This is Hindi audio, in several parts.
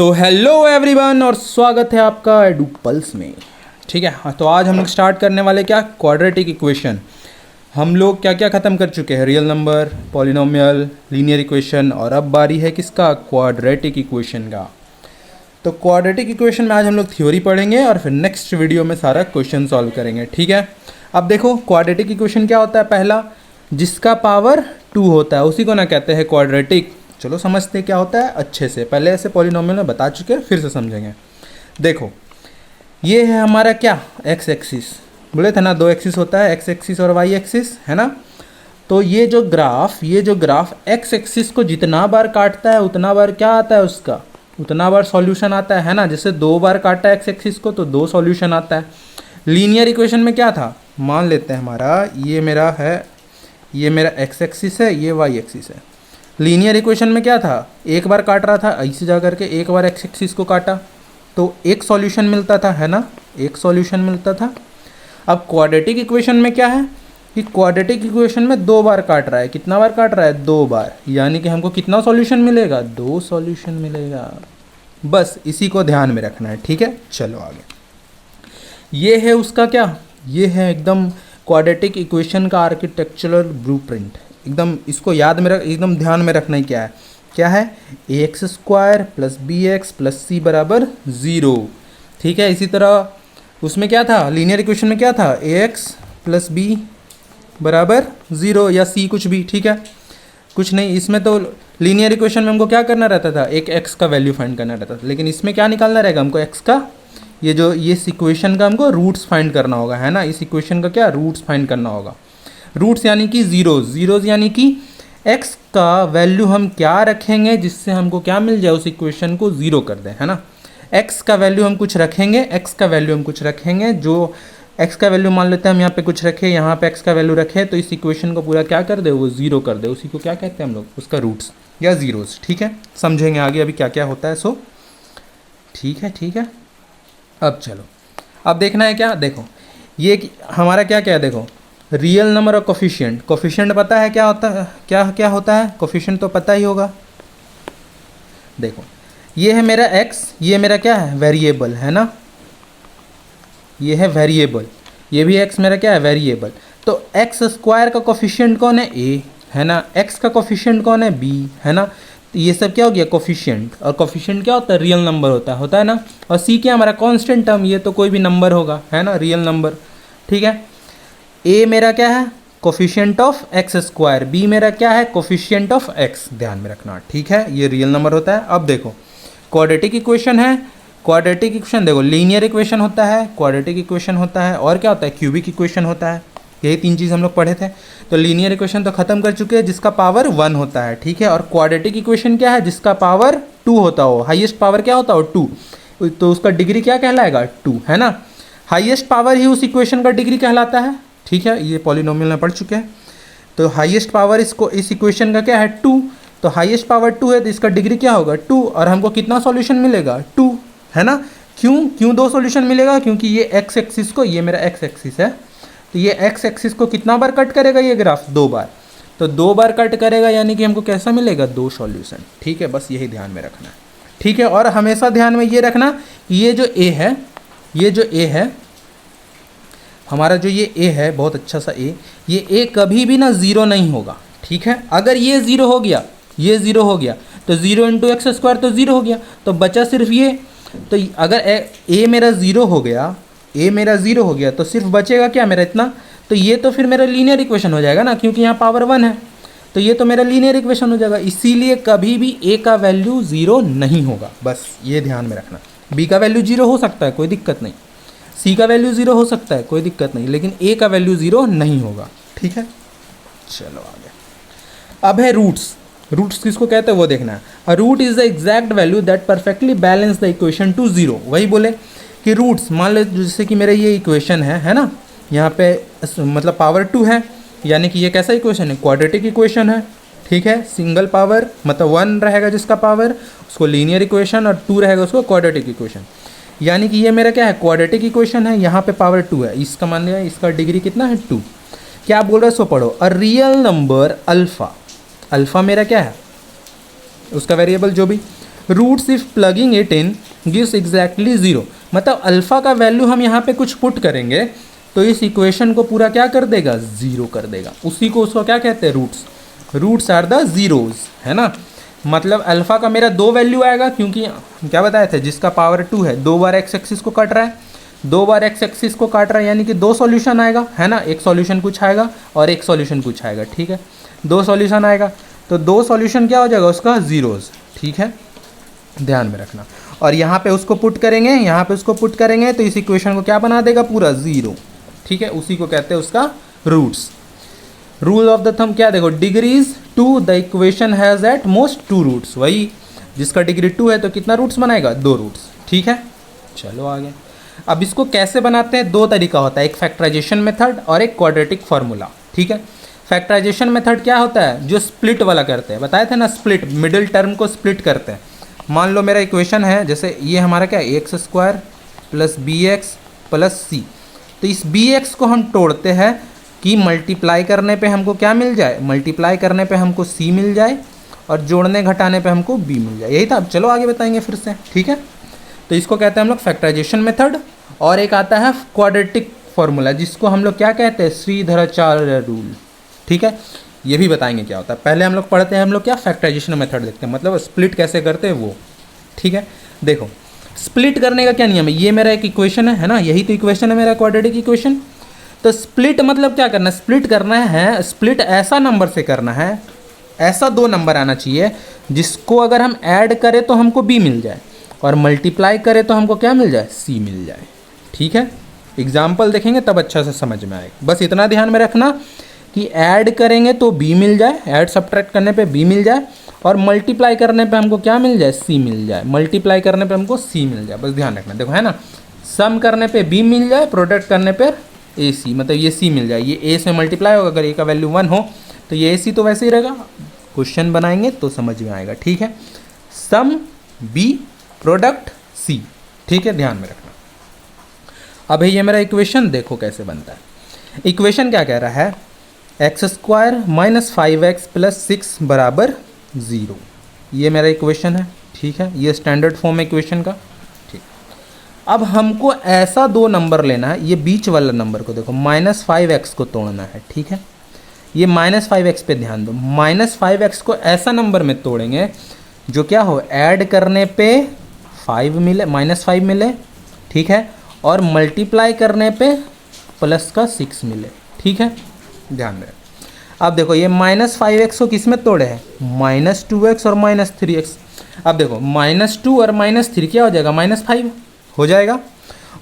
तो हेलो एवरीवन और स्वागत है आपका एडू पल्स में। ठीक है, तो आज हम लोग स्टार्ट करने वाले क्या, क्वाड्रेटिक इक्वेशन। हम लोग क्या क्या ख़त्म कर चुके हैं, real number, polynomial, linear equation, और अब बारी है किसका, क्वाड्रेटिक इक्वेशन का। तो क्वाड्रेटिक इक्वेशन में आज हम लोग थ्योरी पढ़ेंगे और फिर नेक्स्ट वीडियो में सारा क्वेश्चन सॉल्व करेंगे। ठीक है, अब देखो क्वाड्रेटिक इक्वेशन क्या होता है। पहला, जिसका पावर 2 होता है उसी को ना कहते हैं क्वाड्रेटिक। चलो समझते हैं क्या होता है अच्छे से। पहले ऐसे पॉलिनोमियल में बता चुके हैं, फिर से समझेंगे। देखो ये है हमारा क्या, एक्स एक्सिस। बोले थे ना दो एक्सिस होता है, एक्स एक्सिस और वाई एक्सिस, है ना। तो ये जो ग्राफ एक्स एक्सिस को जितना बार काटता है उतना बार क्या आता है उसका, उतना बार सॉल्यूशन आता है ना। जैसे 2 बार काटा एक्स एक्सिस को तो 2 सॉल्यूशन आता है। लीनियर इक्वेशन में क्या था, मान लेते हैं हमारा ये मेरा एक्स एक्सिस है, ये वाई एक्सिस है। लीनियर इक्वेशन में क्या था, एक बार काट रहा था ऐसे जा करके, एक बार एक्स एक्सिस को काटा तो एक सॉल्यूशन मिलता था, है ना, एक सॉल्यूशन मिलता था। अब क्वाड्रेटिक इक्वेशन में क्या है कि क्वाड्रेटिक इक्वेशन में 2 बार काट रहा है। कितना बार काट रहा है, 2 बार, यानी कि हमको कितना सॉल्यूशन मिलेगा, 2 सॉल्यूशन मिलेगा। बस इसी को ध्यान में रखना है। ठीक है, चलो आगे। ये है उसका क्या, ये है एकदम क्वाड्रेटिक इक्वेशन का आर्किटेक्चरल ब्लूप्रिंट। एकदम इसको याद में रख, एकदम ध्यान में रखना ही क्या है, ax square plus B X plus C बराबर 0। ठीक है, इसी तरह उसमें क्या था, लीनियर इक्वेशन में क्या था, ax प्लस बी बराबर 0 या c कुछ भी। ठीक है, कुछ नहीं, इसमें तो लीनियर इक्वेशन में हमको क्या करना रहता था, एक x का वैल्यू फाइंड करना रहता था। लेकिन इसमें क्या निकालना रहेगा हमको, x का ये इक्वेशन का हमको रूट्स फाइंड करना होगा, है ना। इस इक्वेशन का क्या, रूट्स फाइंड करना होगा। रूट्स यानी कि जीरोज यानी कि x का वैल्यू हम क्या रखेंगे जिससे हमको क्या मिल जाए, उस इक्वेशन को 0 कर दें, है ना। x का वैल्यू हम कुछ रखेंगे, जो x का वैल्यू मान लेते हैं हम यहाँ पे कुछ रखे, यहाँ पे x का वैल्यू रखे, तो इस इक्वेशन को पूरा क्या कर दे, वो 0 कर दे। उसी को क्या कहते हैं हम लोग, उसका रूट्स या जीरोज। ठीक है, समझेंगे आगे अभी क्या क्या होता है। सो ठीक है। अब चलो, अब देखना है क्या, देखो ये हमारा क्या है, देखो रियल नंबर और कोफिशिएंट पता है क्या होता है, क्या होता है कोफिशिएंट, तो पता ही होगा। देखो ये है मेरा x, ये मेरा क्या है, वेरिएबल, है ना, ये है वेरिएबल, ये भी x मेरा क्या है, वेरिएबल। तो x स्क्वायर का कोफिशिएंट कौन है, a, है ना, x का कोफिशिएंट कौन है, b, है ना। तो ये सब क्या हो गया, कोफिशिएंट। और कोफिशिएंट क्या होता है, रियल नंबर होता है ना। और c क्या हमारा कांस्टेंट टर्म, ये तो कोई भी नंबर होगा, है ना, रियल नंबर। ठीक है, a मेरा क्या है, coefficient of x square, b मेरा क्या है, कोफिशिएंट ऑफ x, ध्यान में रखना। ठीक है, ये रियल नंबर होता है। अब देखो क्वाड्रेटिक इक्वेशन है, क्वाड्रेटिक इक्वेशन देखो लीनियर इक्वेशन होता है, क्वाड्रेटिक इक्वेशन होता है, और क्या होता है, क्यूबिक इक्वेशन होता है। यही 3 चीज़ हम लोग पढ़े थे। तो लीनियर इक्वेशन तो खत्म कर चुके हैं, जिसका पावर 1 होता है। ठीक है, और क्वाड्रेटिक इक्वेशन क्या है, जिसका पावर 2 होता हो, हाईएस्ट पावर क्या होता हो, 2, तो उसका डिग्री क्या कहलाएगा, 2, है ना। हाईएस्ट पावर ही उस इक्वेशन का डिग्री कहलाता है। ठीक है, ये पॉलिनोमियल में पढ़ चुके हैं। तो हाईएस्ट पावर इस इक्वेशन का क्या है, 2। तो हाईएस्ट पावर 2 है तो इसका डिग्री क्या होगा, 2। और हमको कितना सॉल्यूशन मिलेगा, 2, है ना। क्यों 2 सॉल्यूशन मिलेगा, क्योंकि ये एक्स एक्सिस को, ये मेरा एक्स एक्सिस है, तो ये एक्स एक्सिस को कितना बार कट करेगा ये ग्राफ, 2 बार। तो 2 बार कट करेगा यानी कि हमको कैसा मिलेगा, 2 सॉल्यूशन। ठीक है, बस यही ध्यान में रखना है। ठीक है, और हमेशा ध्यान में ये रखना कि ये जो ए है हमारा, जो ये a है, बहुत अच्छा सा a, ये a कभी भी ना 0 नहीं होगा। ठीक है, अगर ये 0 हो गया, तो 0 इंटू एक्स स्क्वायर तो 0 हो गया, तो बचा सिर्फ ये। तो अगर a मेरा 0 हो गया, तो सिर्फ बचेगा क्या मेरा, इतना। तो ये तो फिर मेरा लीनियर इक्वेशन हो जाएगा ना, क्योंकि यहाँ पावर 1 है, तो ये तो मेरा लीनियर इक्वेशन हो जाएगा। इसीलिए कभी भी a का वैल्यू 0 नहीं होगा, बस ये ध्यान में रखना। b का वैल्यू 0 हो सकता है, कोई दिक्कत नहीं, c का वैल्यू 0 हो सकता है, कोई दिक्कत नहीं, लेकिन a का वैल्यू 0 नहीं होगा। ठीक है, चलो आगे। अब है रूट्स किसको कहते हैं वो देखना है। A root is the exact value that perfectly balance the equation to 0। वही बोले कि रूट्स, मान लो जैसे कि मेरा ये इक्वेशन है ना, यहाँ पे मतलब पावर 2 है, यानी कि ये कैसा इक्वेशन है, क्वाड्रेटिक इक्वेशन है। ठीक है, सिंगल पावर मतलब 1 रहेगा जिसका पावर, उसको लीनियर इक्वेशन, और 2 रहेगा उसको क्वाड्रेटिक इक्वेशन। यानी कि ये मेरा क्या है, क्वाड्रेटिक इक्वेशन है, यहाँ पे पावर 2 है, इसका मान लिया, इसका डिग्री कितना है, 2। क्या बोल रहा है सो पढ़ो। अ रियल नंबर अल्फ़ा मेरा क्या है, उसका वेरिएबल जो भी, roots if plugging it in gives exactly zero. मतलब अल्फ़ा का वैल्यू हम यहाँ पे कुछ पुट करेंगे तो इस इक्वेशन को पूरा क्या कर देगा, ज़ीरो कर देगा। उसी को उसको क्या कहते हैं, roots. Roots are the zeros, है ना। मतलब अल्फ़ा का मेरा 2 वैल्यू आएगा, क्योंकि क्या बताए थे, जिसका पावर 2 है 2 बार एक्स एक्सिस को काट रहा है, 2 बार एक्स एक्सिस को काट रहा है, यानी कि 2 सॉल्यूशन आएगा, है ना। एक सॉल्यूशन कुछ आएगा और एक सॉल्यूशन कुछ आएगा, ठीक है। 2 सॉल्यूशन आएगा तो 2 सॉल्यूशन क्या हो जाएगा उसका, ज़ीरोज़, ठीक है, ध्यान में रखना। और यहाँ पे उसको पुट करेंगे, यहाँ पे उसको पुट करेंगे तो इस इक्वेशन को क्या बना देगा, पूरा ज़ीरो, ठीक है। उसी को कहते हैं उसका roots. Rule of the thumb क्या देखो, degrees 2 the equation has at most 2 roots. वही जिसका डिग्री 2 है तो कितना रूट्स बनाएगा, 2 रूट्स, ठीक है। चलो आगे। अब इसको कैसे बनाते हैं, 2 तरीका होता है, एक फैक्टराइजेशन मेथड और एक क्वाड्रेटिक फार्मूला, ठीक है। फैक्टराइजेशन मेथड क्या होता है, जो स्प्लिट वाला करते हैं, बताए थे ना, स्प्लिट, मिडिल टर्म को स्प्लिट करते हैं। मान लो मेरा इक्वेशन है, जैसे ये हमारा क्या है, X square plus B X plus C. तो इस बी एक्स को हम तोड़ते हैं कि मल्टीप्लाई करने पे हमको क्या मिल जाए, मल्टीप्लाई करने पे हमको सी मिल जाए और जोड़ने घटाने पे हमको बी मिल जाए। यही था। अब चलो आगे बताएंगे फिर से, ठीक है। तो इसको कहते हैं हम लोग फैक्टराइजेशन मेथड, और एक आता है क्वाड्रेटिक फार्मूला, जिसको हम लोग क्या कहते हैं, श्रीधराचार्य रूल, ठीक है। ये भी बताएंगे क्या होता है। पहले हम लोग पढ़ते हैं, हम लोग क्या फैक्टराइजेशन मेथड देखते हैं, मतलब स्प्लिट कैसे करते हैं वो, ठीक है। देखो स्प्लिट करने का क्या नियम है, ये मेरा एक इक्वेशन है ना, यही तो इक्वेशन है मेरा, क्वाड्रेटिक इक्वेशन। तो स्प्लिट मतलब क्या करना है, स्प्लिट करना है, स्प्लिट ऐसा नंबर से करना है, ऐसा 2 नंबर आना चाहिए जिसको अगर हम ऐड करें तो हमको बी मिल जाए और मल्टीप्लाई करें तो हमको क्या मिल जाए, सी मिल जाए, ठीक है। एग्जाम्पल देखेंगे तब अच्छा से समझ में आएगा। बस इतना ध्यान में रखना कि ऐड करेंगे तो बी मिल जाए, ऐड सब्ट्रैक्ट करने पे बी मिल जाए, और मल्टीप्लाई करने पे हमको क्या मिल जाए, सी मिल जाए, मल्टीप्लाई करने पे हमको सी मिल जाए। बस ध्यान रखना, देखो है ना, सम करने पे बी मिल जाए, प्रोडक्ट करने पे ए सी, मतलब ये सी मिल जाए। ये ए से मल्टीप्लाई होगा, अगर ए का वैल्यू 1 हो तो ये ए सी तो वैसे ही रहेगा। क्वेश्चन बनाएंगे तो समझ में आएगा, ठीक है। सम बी प्रोडक्ट सी, ठीक है, ध्यान में रखना। अब ये मेरा इक्वेशन देखो कैसे बनता है। इक्वेशन क्या कह रहा है, X square minus 5x plus 6 बराबर 0। ये मेरा इक्वेशन है, ठीक है। ये स्टैंडर्ड फॉर्म है इक्वेशन का, ठीक। अब हमको ऐसा 2 नंबर लेना है, ये बीच वाला नंबर को देखो, माइनस 5x को तोड़ना है, ठीक है। ये माइनस 5x पे ध्यान दो, माइनस 5x को ऐसा नंबर में तोड़ेंगे जो क्या हो, ऐड करने पे 5 मिले, माइनस 5 मिले, ठीक है, और मल्टीप्लाई करने पे प्लस का 6 मिले, ठीक है, ध्यान में। अब देखो ये माइनस 5x को किस में तोड़े हैं, माइनस 2x और माइनस 3x। अब देखो माइनस 2 और माइनस 3 क्या हो जाएगा, माइनस 5 हो जाएगा,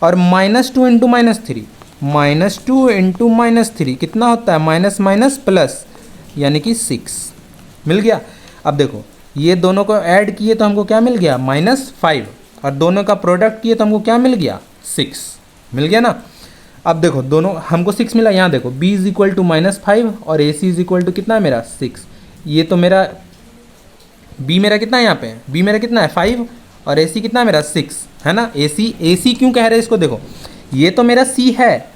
और minus 2 into minus 3, minus 2 into minus 3 कितना होता है, माइनस माइनस प्लस, यानी कि 6 मिल गया। अब देखो ये दोनों को ऐड किए तो हमको क्या मिल गया, माइनस 5, और दोनों का प्रोडक्ट किए तो हमको क्या मिल गया, 6 मिल गया ना। अब देखो दोनों हमको 6 मिला, यहाँ देखो b is equal to minus 5 और ac इज इक्वल टू कितना है मेरा, 6। ये तो मेरा b मेरा कितना है, यहाँ पे b मेरा कितना है 5 और ac कितना है मेरा 6, है ना। ac क्यों कह रहे हैं इसको, देखो ये तो मेरा c है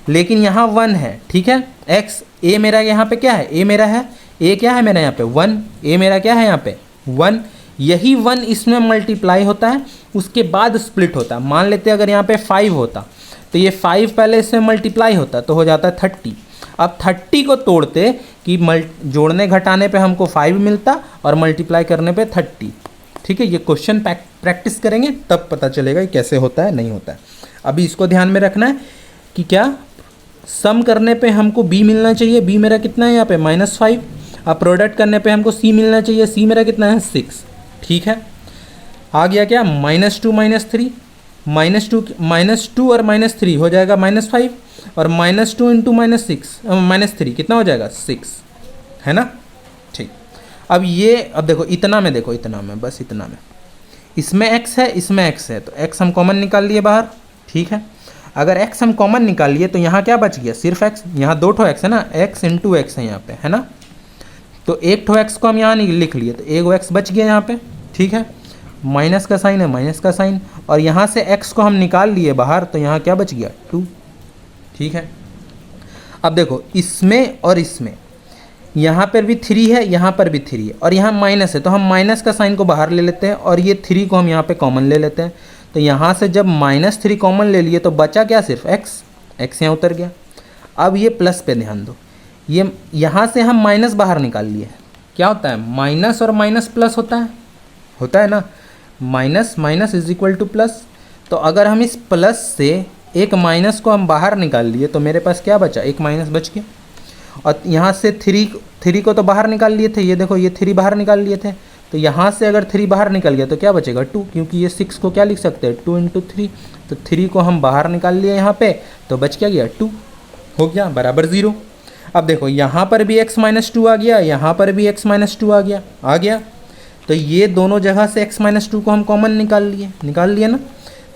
लेकिन यहाँ 1 है, ठीक है। x a मेरा यहाँ पे क्या है, a मेरा है, a क्या है मेरा यहाँ पे 1, a मेरा क्या है यहाँ पे 1। यही 1 इसमें मल्टीप्लाई होता है, उसके बाद स्प्लिट होता है। मान लेते हैं अगर यहाँ पे 5 होता तो ये 5 पहले इसमें मल्टीप्लाई होता तो हो जाता है 30। अब 30 को तोड़ते कि जोड़ने घटाने पे हमको 5 मिलता और मल्टीप्लाई करने पे 30, ठीक है। ये क्वेश्चन प्रैक्टिस करेंगे तब पता चलेगा कि कैसे होता है, नहीं होता है। अभी इसको ध्यान में रखना है कि क्या सम करने पे हमको b मिलना चाहिए, b मेरा कितना है यहाँ पे माइनस 5। अब प्रोडक्ट करने पे हमको c मिलना चाहिए, c मेरा कितना है 6, ठीक है। आ गया क्या, माइनस 2 माइनस 3, माइनस टू और माइनस 3 हो जाएगा माइनस 5, और माइनस 2 इंटू माइनस 6 माइनस 3 कितना हो जाएगा 6, है ना, ठीक। अब ये अब देखो इतना में, देखो इतना में, बस इतना में, इसमें x है इसमें x है, तो x हम कॉमन निकाल लिए बाहर, ठीक है। अगर x हम कॉमन निकाल लिए तो यहाँ क्या बच गया, सिर्फ x, यहाँ 2 x है ना, x इंटू एक्स है यहाँ पे, है ना। तो 1 x को हम यहाँ लिख लिए तो 1 x बच गया यहाँ पे, ठीक है। माइनस का साइन है, माइनस का साइन, और यहाँ से x को हम निकाल लिए बाहर तो यहाँ क्या बच गया 2, ठीक है। अब देखो इसमें और इसमें यहाँ पर भी 3 है, यहाँ पर भी 3 है और यहाँ माइनस है, तो हम माइनस का साइन को बाहर ले लेते हैं और ये 3 को हम यहाँ पे कॉमन ले लेते हैं। तो यहाँ से जब -3 कॉमन ले लिए तो बचा क्या, सिर्फ x यहाँ उतर गया। अब ये प्लस पे ध्यान दो, ये यहाँ से हम माइनस बाहर निकाल लिए, क्या होता है, माइनस और माइनस प्लस होता है ना, minus minus is equal two plus. तो अगर हम इस प्लस से एक माइनस को हम बाहर निकाल लिए तो मेरे पास क्या बचा, एक माइनस बच गया। और यहाँ से 3 को तो बाहर निकाल लिए थे, ये देखो ये 3 बाहर निकाल लिए थे, तो यहाँ से अगर 3 बाहर निकल गया तो क्या बचेगा, 2, क्योंकि ये 6 को क्या लिख सकते हैं, 2 × 3। तो 3 को हम बाहर निकाल लिए यहाँ पे, तो बच क्या गया, 2 हो गया बराबर 0। अब देखो यहाँ पर भी x - 2 आ गया, यहाँ पर भी x - 2 आ गया। तो ये दोनों जगह से x - 2 को हम कॉमन निकाल लिए ना।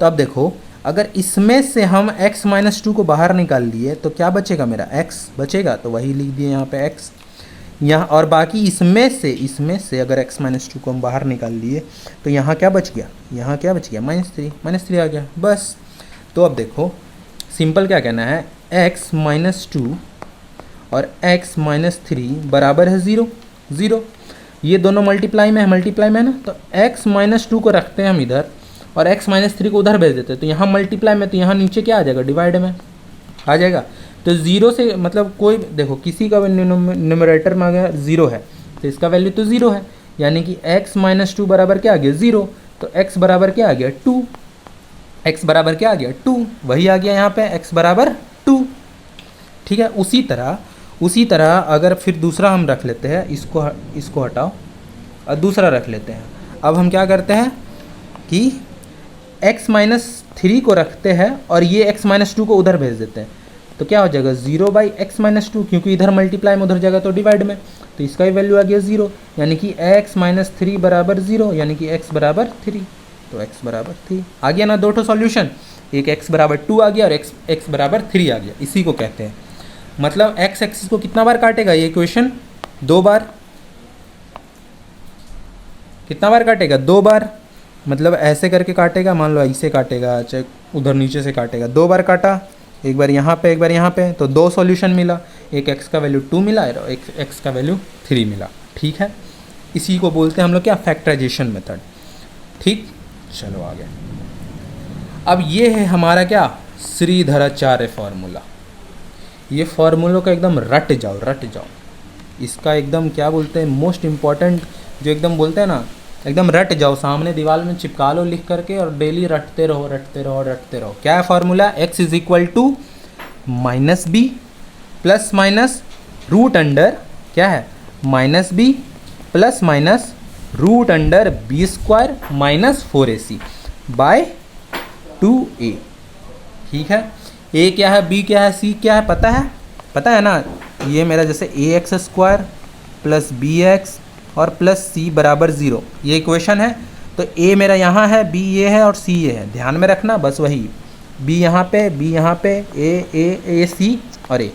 तो अब देखो अगर इसमें से हम x - 2 को बाहर निकाल लिए तो क्या बचेगा, मेरा x बचेगा, तो वही लिख दिए यहाँ पे x यहाँ। और बाकी इसमें से अगर x - 2 को हम बाहर निकाल लिए तो यहाँ क्या बच गया, यहाँ क्या बच गया, -3 आ गया बस। तो अब देखो सिंपल क्या कहना है, x - 2 और x - 3 बराबर है 0। ये दोनों मल्टीप्लाई में है ना, तो x - 2 को रखते हैं हम इधर और x - 3 को उधर भेज देते हैं। तो यहाँ मल्टीप्लाई में, तो यहाँ नीचे क्या आ जाएगा, डिवाइड में आ जाएगा। तो 0 से मतलब कोई देखो किसी का न्यूमरेटर में अगर 0 है तो इसका वैल्यू तो 0 है, यानी कि x - 2 बराबर क्या आ गया, 0। तो x बराबर क्या आ गया, 2। x बराबर क्या आ गया, 2, वही आ गया यहाँ पे x बराबर 2। ठीक है, उसी तरह अगर फिर दूसरा हम रख लेते हैं, इसको हटाओ और दूसरा रख लेते हैं। अब हम क्या करते हैं कि x - 3 को रखते हैं और ये x - 2 को उधर भेज देते हैं। तो क्या हो जाएगा, 0/x - 2, क्योंकि इधर मल्टीप्लाई में उधर जगह तो डिवाइड में, तो इसका ही वैल्यू आ गया 0, यानी कि x - 3 बराबर 0, यानी कि x बराबर 3। तो x बराबर 3 आ गया ना, दो ठो सॉल्यूशन, एक x बराबर 2 आ गया और x बराबर 3 आ गया। इसी को कहते हैं, मतलब x एक्सिस को कितना बार काटेगा ये इक्वेशन, 2 बार। कितना बार काटेगा, 2 बार। मतलब ऐसे करके काटेगा, मान लो ऐसे काटेगा, चाहे उधर नीचे से काटेगा, 2 बार काटा, एक बार यहाँ पे एक बार यहाँ पे, तो 2 सॉल्यूशन मिला, एक x का वैल्यू 2 मिला और एक x का वैल्यू 3 मिला। ठीक है, इसी को बोलते हैं हम लोग क्या, फैक्टराइजेशन मेथड। ठीक, चलो आगे। अब ये है हमारा क्या, श्रीधराचार्य फॉर्मूला। ये फॉर्मूलों का एकदम रट जाओ, इसका एकदम क्या बोलते हैं, मोस्ट इम्पॉर्टेंट, जो एकदम बोलते हैं ना, एकदम रट जाओ, सामने दीवार में चिपका लो लिख करके और डेली रटते रहो। क्या है formula, x is equal to -b plus minus root under, क्या है, -b plus minus root under b² - 4ac by 2a। ठीक है, a क्या है, b क्या है, c क्या है, पता है ना। ये मेरा जैसे ax² प्लस bx और प्लस c बराबर 0, ये इक्वेशन है। तो a मेरा यहाँ है, b ये है और c ये है, ध्यान में रखना बस वही, b यहाँ पे a c और a,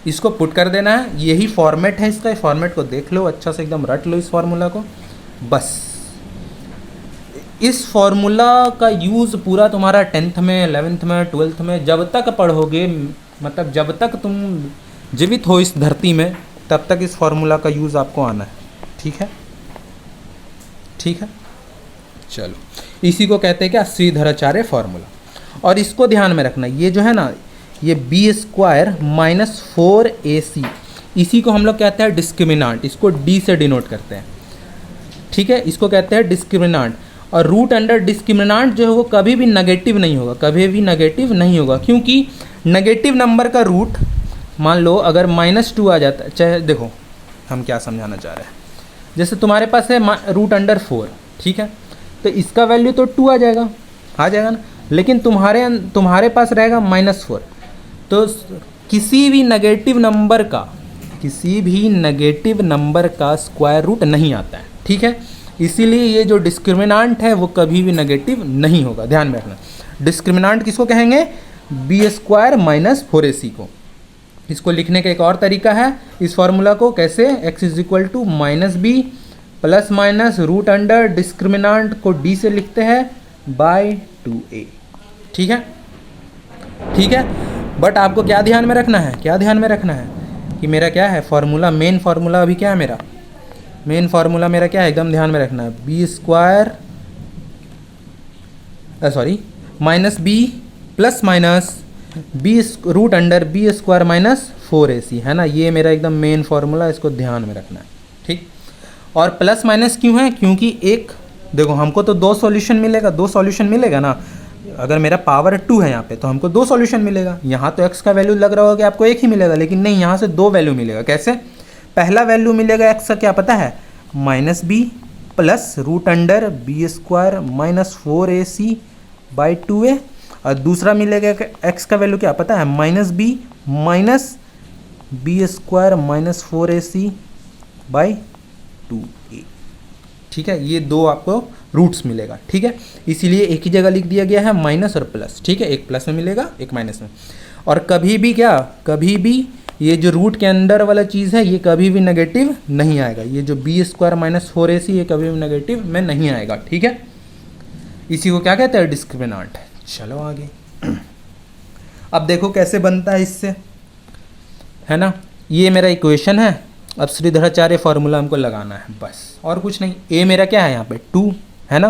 इसको पुट कर देना है। यही फॉर्मेट है इसका, फॉर्मेट को देख लो अच्छा से, एकदम रट लो इस फार्मूला को। बस इस फार्मूला का यूज़ पूरा तुम्हारा 10th में, 11th में, 12th में जब तक पढ़ोगे, मतलब जब तक तुम जीवित हो इस धरती में, तब तक इस फार्मूला का यूज़ आपको आना है। ठीक है, चलो, इसी को कहते हैं क्या, श्रीधराचार्य फॉर्मूला। और इसको ध्यान में रखना, ये जो है ना, ये b² - 4ac, इसी को हम लोग कहते हैं डिस्क्रिमिनांट, इसको d से डिनोट करते हैं। ठीक है, इसको कहते हैं डिस्क्रिमिनांट। और रूट अंडर डिस्क्रिमिनांट जो है वो कभी भी नेगेटिव नहीं होगा, क्योंकि नेगेटिव नंबर का रूट, मान लो अगर -2 आ जाता है, चाहे देखो हम क्या समझाना चाह रहे हैं, जैसे तुम्हारे पास है रूट अंडर 4, ठीक है, तो इसका वैल्यू तो 2 आ जाएगा ना, लेकिन तुम्हारे पास रहेगा -4। तो किसी भी नेगेटिव नंबर का स्क्वायर रूट नहीं आता है। ठीक है, इसीलिए ये जो डिस्क्रिमिनांट है वो कभी भी नेगेटिव नहीं होगा, ध्यान में रखना। डिस्क्रिमिनांट किसको कहेंगे, b² - 4ac को। इसको लिखने का एक और तरीका है इस फॉर्मूला को, कैसे, x is equal to -b plus minus root under discriminant को d से लिखते हैं बाय 2a। ठीक है, बट आपको क्या ध्यान में रखना है, कि मेरा क्या है फार्मूला, मेन फार्मूला अभी क्या है मेरा, मेन फार्मूला मेरा क्या है, एकदम ध्यान में रखना है, B square sorry minus B plus minus B root under B square minus 4ac है ना, ये मेरा एकदम मेन फार्मूला, इसको ध्यान में रखना है। ठीक, और प्लस माइनस क्यों है, क्योंकि एक देखो हमको तो दो सॉल्यूशन मिलेगा, दो सॉल्यूशन मिलेगा ना, अगर मेरा पावर 2 है यहाँ पे तो हमको दो सॉल्यूशन मिलेगा। यहाँ तो x का वैल्यू लग रहा होगा कि आपको एक ही मिलेगा, लेकिन नहीं, यहाँ से दो वैल्यू मिलेगा। कैसे, पहला वैल्यू मिलेगा x का क्या पता है, minus B plus root under B square minus 4ac by 2a, और दूसरा मिलेगा x का वैल्यू क्या पता है, minus B minus B square minus 4ac by 2a। ठीक है, ये दो आपको रूट्स मिलेगा। ठीक है, इसीलिए एक ही जगह लिख दिया गया है माइनस और प्लस। ठीक है, एक प्लस में मिलेगा एक माइनस में, और कभी भी क्या, कभी भी ये जो रूट के अंदर वाला चीज़ है ये कभी भी नेगेटिव नहीं आएगा, ये जो बी स्क्वायर माइनस 4ac ये कभी भी नेगेटिव में नहीं आएगा। ठीक है, इसी को क्या कहते हैं, डिस्क्रिमिनेंट। चलो आगे, अब देखो कैसे बनता है इससे, है ना, ये मेरा इक्वेशन है। अब श्रीधराचार्य फॉर्मूला हमको लगाना है बस, और कुछ नहीं। ए मेरा क्या है यहाँ पे 2 है ना,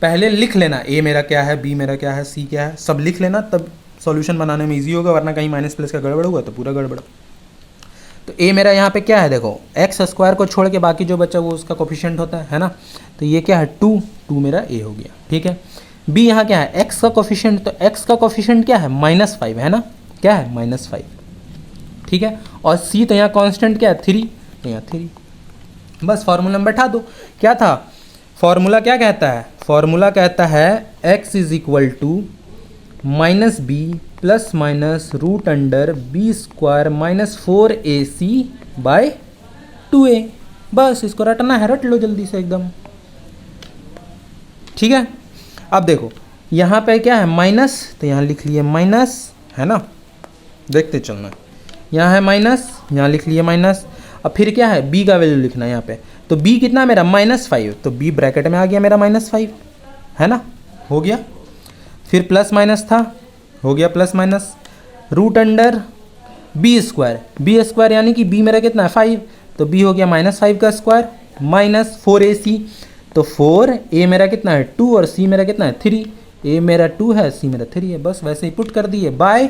पहले लिख लेना ए मेरा क्या है, बी मेरा क्या है, सी क्या है, सब लिख लेना, तब सॉल्यूशन बनाने में इजी होगा, वरना कहीं माइनस प्लस का गड़बड़ हुआ तो पूरा गड़बड़। तो ए मेरा यहाँ पे क्या है, देखो एक्स स्क्वायर को छोड़ के बाकी जो बचा वो उसका कोफिशिएंट होता है ना, तो ये क्या है 2 मेरा ए हो गया। ठीक है, बी यहाँ क्या है, एक्स का कोफिशिएंट, तो एक्स का कोफिशिएंट क्या है -5 है ना, क्या है -5। ठीक है, और सी तो यहाँ कांस्टेंट क्या है 3, तो यहाँ 3। बस फार्मूला में बैठा दो। क्या था फार्मूला, क्या कहता है, फार्मूला कहता है x is equal to minus B plus minus root under B square minus 4ac by 2a। बस इसको रटना है, रट लो जल्दी से एकदम। ठीक है, अब देखो यहाँ पे क्या है माइनस, तो यहाँ लिख लिए माइनस, है ना, देखते चलना, यहाँ है माइनस, यहाँ लिख लिए माइनस। अब फिर क्या है, b का वैल्यू लिखना है यहाँ पे, तो b कितना मेरा -5, तो b ब्रैकेट में आ गया मेरा -5, है ना, हो गया। फिर प्लस माइनस था, हो गया plus minus, root under B square यानी कि b मेरा कितना है 5, तो b हो गया -5 का स्क्वायर माइनस 4ac, तो 4a मेरा कितना है 2 और c मेरा कितना है 3, a मेरा 2 है c मेरा 3 है। बस वैसे ही पुट कर दिए, बाय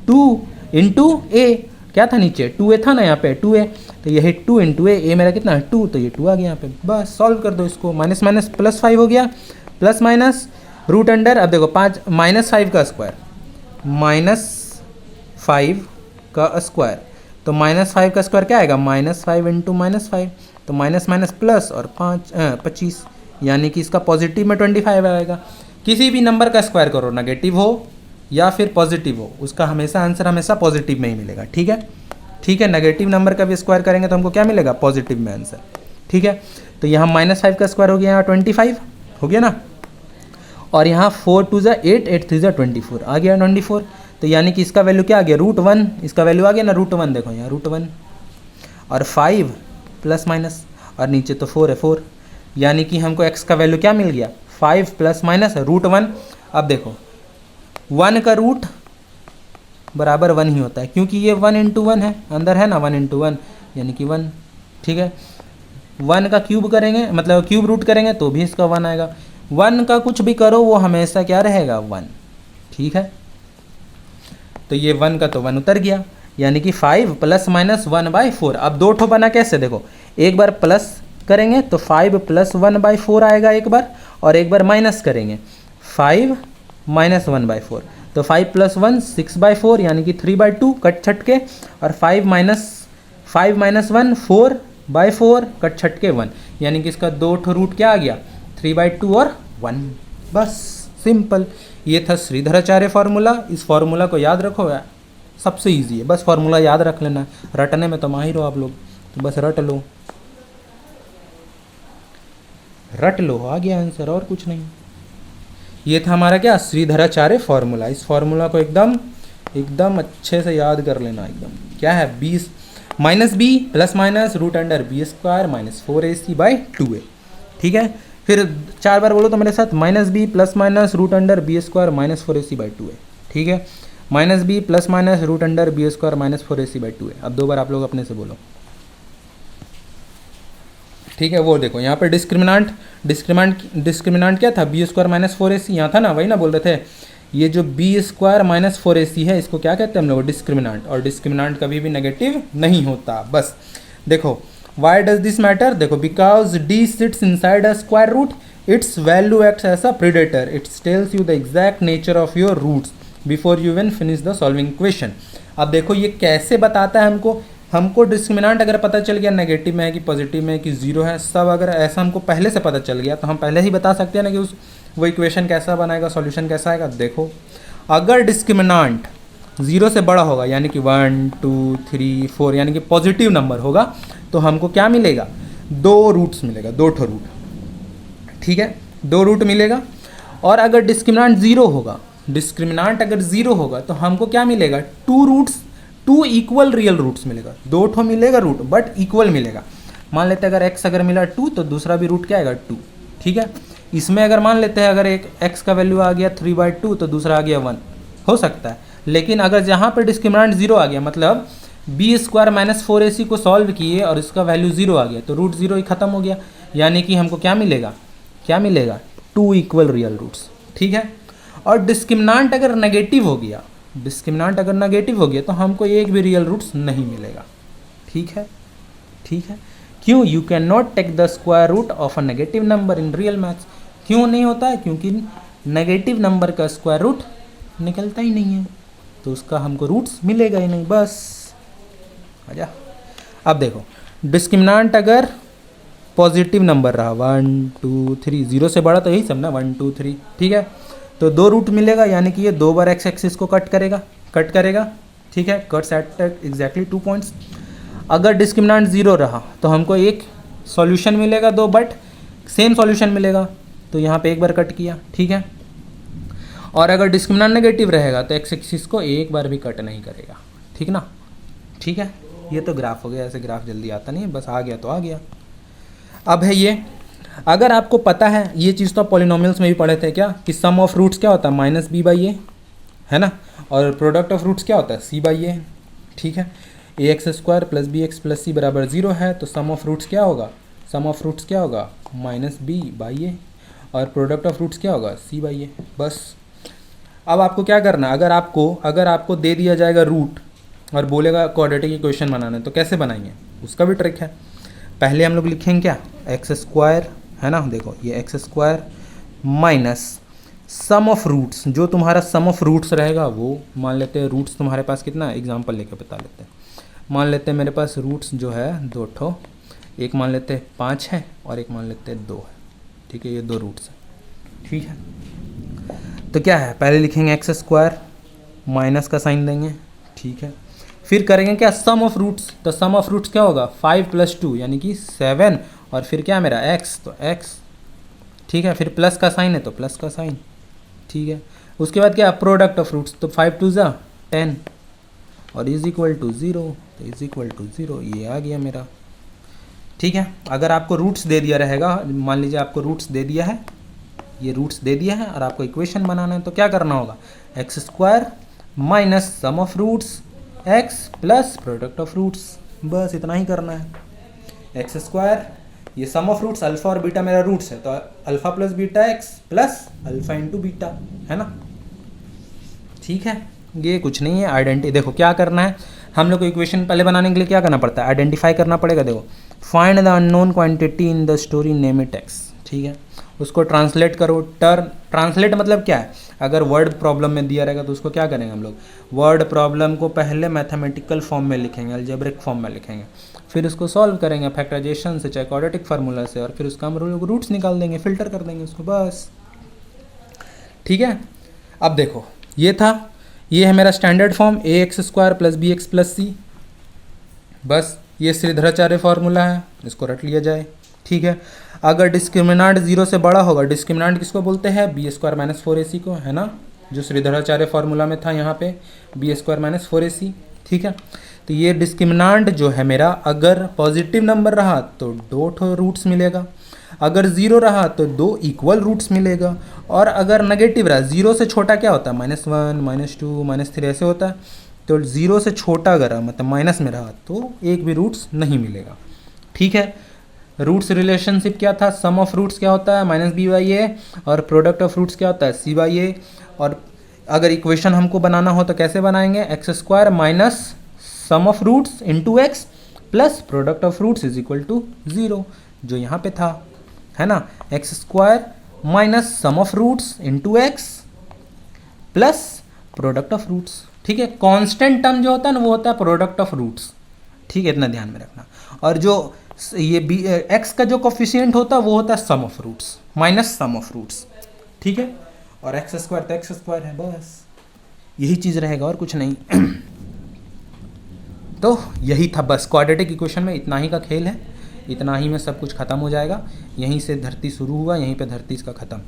2 इंटू a, क्या था नीचे 2a था ना, यहाँ पे 2a, तो यही 2 इंटू a मेरा कितना है 2, तो ये 2 आ गया यहाँ पे। बस सॉल्व कर दो इसको, माइनस माइनस प्लस 5 हो गया, प्लस माइनस रूट अंडर, अब देखो 5 -5 का स्क्वायर, -5 का स्क्वायर, तो -5 का स्क्वायर क्या आएगा, -5 इंटू -5, तो माइनस माइनस प्लस और 25, यानी कि इसका पॉजिटिव में 25 आएगा। किसी भी नंबर का स्क्वायर करो, नेगेटिव हो या फिर पॉजिटिव हो, उसका हमेशा आंसर हमेशा पॉजिटिव में ही मिलेगा। ठीक है, ठीक है, नेगेटिव नंबर का भी स्क्वायर करेंगे तो हमको क्या मिलेगा, पॉजिटिव में आंसर। ठीक है, तो यहाँ -5 का स्क्वायर हो गया, यहाँ 25 हो गया ना, और यहाँ 4 2 ज़ा 8, 8 3 ज़ा 24 आ गया 24, तो यानी कि इसका वैल्यू क्या आ गया, √1, इसका वैल्यू आ गया ना √1, देखो यहाँ √1, और 5 प्लस माइनस, और नीचे तो 4 है 4, यानी कि हमको x का वैल्यू क्या मिल गया, 5 प्लस माइनस √1। अब देखो 1 का रूट बराबर 1 ही होता है, क्योंकि ये 1 इंटू 1 है, अंदर है ना 1 इंटू 1 यानी कि 1। ठीक है, 1 का क्यूब करेंगे, मतलब क्यूब रूट करेंगे तो भी इसका 1 आएगा। 1 का कुछ भी करो वो हमेशा क्या रहेगा, 1। ठीक है, तो ये 1 का तो 1 उतर गया, यानी कि 5 प्लस माइनस 1/4। अब दो ठो बना कैसे, देखो एक बार प्लस करेंगे तो 5 प्लस 1/4 आएगा एक बार, और एक बार माइनस करेंगे 5 माइनस 1/4, तो 5 प्लस 1 6/4 यानी कि 3/2 कट छट के, और 5 माइनस 1 4/4 कट छट के 1, यानी कि इसका दो ठो रूट क्या आ गया, 3/2 और 1। बस सिंपल, ये था श्रीधराचार्य फार्मूला। इस फार्मूला को याद रखो यार, सबसे इजी है, बस फार्मूला याद रख लेना, रटने में तो माहिर हो आप लोग, तो बस रट लो, रट लो, आ गया आंसर, और कुछ नहीं। ये था हमारा क्या, श्रीधराचार्य फार्मूला। इस फार्मूला को एकदम अच्छे से याद कर लेना, एकदम क्या है, -b plus minus root under B square minus 4ac by 2a। ठीक है, फिर 4 बार बोलो तो मेरे साथ, -b plus minus root under B square minus 4ac by 2a। ठीक है, minus B plus minus root under B square minus 4ac/2 है। अब 2 बार आप लोग अपने से बोलो, ठीक है। वो देखो यहाँ पे डिस्क्रिमिनांट क्या था, बी स्क्वायर माइनस 4ac यहाँ था ना, वही ना बोल रहे थे। ये जो बी स्क्वायर माइनस 4ac है इसको क्या कहते हैं हम लोग, डिस्क्रिमिनांट। और डिस्क्रिमिनांट कभी भी नेगेटिव नहीं होता। बस देखो वाई डज दिस मैटर, देखो because D sits inside a square root, its value acts as a predator, its tells you the exact nature of your roots before you even finish the solving question. अब देखो ये कैसे बताता है हमको डिस्क्रिमिनांट अगर पता चल गया नेगेटिव में है कि पॉजिटिव में है कि जीरो है, सब अगर ऐसा हमको पहले से पता चल गया तो हम पहले ही बता सकते हैं ना कि वो इक्वेशन कैसा बनाएगा, सॉल्यूशन कैसा आएगा। देखो अगर डिस्क्रिमिनांट 0 से बड़ा होगा यानी कि 1 2 3 4 यानी कि पॉजिटिव नंबर होगा तो हमको क्या मिलेगा, 2 रूट्स मिलेगा, 2 ठो रूट, ठीक है, 2 रूट मिलेगा। और अगर डिस्क्रिमिनांट 0 होगा, डिस्क्रिमिनांट अगर 0 होगा तो हमको क्या मिलेगा, 2 रूट्स, 2 इक्वल रियल रूट्स मिलेगा। 2 ठो मिलेगा रूट बट इक्वल मिलेगा। मान लेते हैं अगर x अगर मिला 2 तो दूसरा भी रूट क्या आएगा 2, ठीक है। इसमें अगर मान लेते हैं अगर एक x का वैल्यू आ गया 3/2 तो दूसरा आ गया 1, हो सकता है। लेकिन अगर जहाँ पर डिस्क्रिमिनांट 0 आ गया मतलब बी स्क्वायर माइनस 4ac को सॉल्व किए और इसका वैल्यू 0 आ गया तो रूट 0 ही खत्म हो गया, यानी कि हमको क्या मिलेगा, 2 इक्वल रियल रूट्स, ठीक है। और डिस्क्रिमिनांट अगर नेगेटिव हो गया, तो हमको एक भी रियल रूट्स नहीं मिलेगा, ठीक है। क्यों, you can not take the square root of a negative number in real maths. क्यों नहीं होता है, क्योंकि नेगेटिव नंबर का स्क्वायर रूट निकलता ही नहीं है तो उसका हमको रूट्स मिलेगा ही नहीं। बस आजा। अब देखो डिस्क्रिमिनांट अगर पॉजिटिव नंबर रहा 1 2 3, 0 से बड़ा तो यही सब ना 1 2 3, ठीक है। तो 2 रूट मिलेगा यानी कि ये 2 बार एक्स एक्सिस को कट करेगा, ठीक है, कट्स एट एग्जैक्टली 2 पॉइंट्स। अगर डिस्क्रिमिनांट 0 रहा तो हमको एक सॉल्यूशन मिलेगा 2 बट सेम सॉल्यूशन मिलेगा, तो यहाँ पे एक बार कट किया, ठीक है। और अगर डिस्क्रिमिनांट नेगेटिव रहेगा तो एक्स एक्सिस को एक बार भी कट नहीं करेगा, ठीक ना, ठीक है। ये तो ग्राफ हो गया, ऐसे ग्राफ जल्दी आता नहीं है, बस आ गया तो आ गया। अब है ये, अगर आपको पता है ये चीज़ तो आप पॉलिनोमियल्स में भी पढ़े थे क्या, कि सम ऑफ रूट्स क्या होता है -b/a, है ना, और प्रोडक्ट ऑफ रूट्स क्या होता है c/a, ठीक है। ax² + bx + c = 0 है तो सम ऑफ रूट्स क्या होगा, -b/a, और प्रोडक्ट ऑफ रूट्स क्या होगा, c/a। बस अब आपको क्या करना है, अगर आपको दे दिया जाएगा रूट और बोलेगा क्वाड्रेटिक इक्वेशन बनाना है तो कैसे बनाएंगे, उसका भी ट्रिक है। पहले हम लोग लिखेंगे क्या, x², है ना, देखो ये x² minus sum of roots, जो तुम्हारा सम ऑफ रूट्स रहेगा वो मान लेते हैं, रूट्स तुम्हारे पास कितना है, एग्जांपल लेके बता लेते हैं। मान लेते हैं मेरे पास रूट्स जो है 2 ठो, एक मान लेते हैं 5 है और एक मान लेते हैं 2 है, ठीक है, ये 2 रूट्स हैं, ठीक है। तो क्या है, पहले लिखेंगे x² माइनस का साइन देंगे, ठीक है। फिर करेंगे क्या, सम ऑफ रूट्स, तो सम ऑफ रूट्स क्या होगा 5 + 2 यानी कि 7, और फिर क्या मेरा x, तो x, ठीक है। फिर प्लस का साइन है तो प्लस का साइन, ठीक है। उसके बाद क्या, प्रोडक्ट ऑफ रूट्स, तो 5 2 = 10 और इज इक्वल टू 0, तो इज इक्वल टू 0, ये आ गया मेरा, ठीक है। अगर आपको रूट्स दे दिया रहेगा, मान लीजिए आपको रूट्स दे दिया है, ये रूट्स दे दिया है और आपको इक्वेशन बनाना है तो क्या करना होगा, x² minus sum of roots x plus product of roots, बस इतना ही करना है। x², ये सम ऑफ रूट्स अल्फा और बीटा मेरा रूट्स है तो alpha plus beta x plus alpha into beta, है ना, ठीक है। ये कुछ नहीं है, आइडेंटिटी, देखो क्या करना है हम लोग को, इक्वेशन पहले बनाने के लिए क्या करना पड़ता है, आइडेंटिफाई करना पड़ेगा। देखो find the unknown quantity in the story, name it x, ठीक है। उसको ट्रांसलेट करो, ट्रांसलेट मतलब क्या है, अगर वर्ड प्रॉब्लम में दिया रहेगा तो उसको क्या करेंगे हम लोग, वर्ड प्रॉब्लम को पहले मैथमेटिकल फॉर्म में लिखेंगे, अलजेब्रिक फॉर्म में लिखेंगे, फिर उसको सॉल्व करेंगे फैक्टराइजेशन से चाहे क्वाड्रेटिक फार्मूला से, और फिर उसका हम लोग रूट्स निकाल देंगे, फिल्टर कर देंगे उसको, बस, ठीक है। अब देखो ये है मेरा standard form ax² + bx + c, बस ये श्रीधराचार्य फार्मूला है, इसको रट लिया जाए, ठीक है। अगर डिस्क्रिमिनांट 0 से बड़ा होगा, डिस्क्रिमिनांट किसको बोलते हैं, b² - 4ac को, है ना, जो श्रीधराचार्य फार्मूला में था यहाँ पे b² - 4ac, ठीक है। तो ये डिस्क्रिमिनांट जो है मेरा अगर पॉजिटिव नंबर रहा तो 2 ठो रूट्स मिलेगा, अगर ज़ीरो रहा तो दो इक्वल रूट्स मिलेगा, और अगर नेगेटिव रहा, ज़ीरो से छोटा क्या होता है, -1 -2 -3 ऐसे होता है, तो ज़ीरो से छोटा अगर रहा मतलब माइनस में रहा तो एक भी रूट्स नहीं मिलेगा। ठीक है, रूट्स रिलेशनशिप क्या था, सम ऑफ रूट्स क्या होता है -b/a, और प्रोडक्ट ऑफ रूट्स क्या होता है c/a। और अगर इक्वेशन हमको बनाना हो तो कैसे बनाएंगे, x² minus sum of roots into X plus product of roots is equal to 0, जो यहाँ पे था, है ना, x² minus sum of roots into X plus product of roots. ठीक है, कांस्टेंट टर्म जो होता है ना वो होता है प्रोडक्ट ऑफ रूट्स। ठीक है, इतना ध्यान में रखना। और जो ये बी एक्स का जो कोफिशिएंट होता है वो होता है sum of roots minus sum of roots. ठीक है, और x² तो x² है, बस यही चीज़ रहेगा और कुछ नहीं। तो यही था बस, क्वाड्रेटिक इक्वेशन में इतना ही का खेल है, इतना ही में सब कुछ ख़त्म हो जाएगा। यहीं से धरती शुरू हुआ, यहीं पे धरती इसका ख़त्म।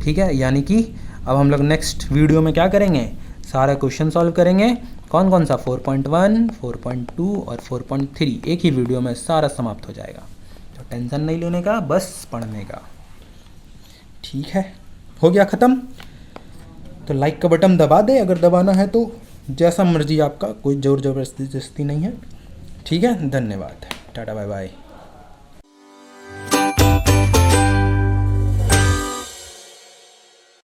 ठीक है, यानी कि अब हम लोग नेक्स्ट वीडियो में क्या करेंगे, सारा क्वेश्चन सॉल्व करेंगे। कौन कौन सा, 4.1, 4.2 और 4.3 एक ही वीडियो में सारा समाप्त हो जाएगा। तो टेंशन नहीं लेने का, बस पढ़ने का। ठीक है, हो गया ख़त्म। तो लाइक का बटन दबा दे अगर दबाना है तो, जैसा मर्जी आपका, कोई ज़ोर ज़बरदस्ती नहीं है। ठीक है, धन्यवाद, टाटा बाय बाय।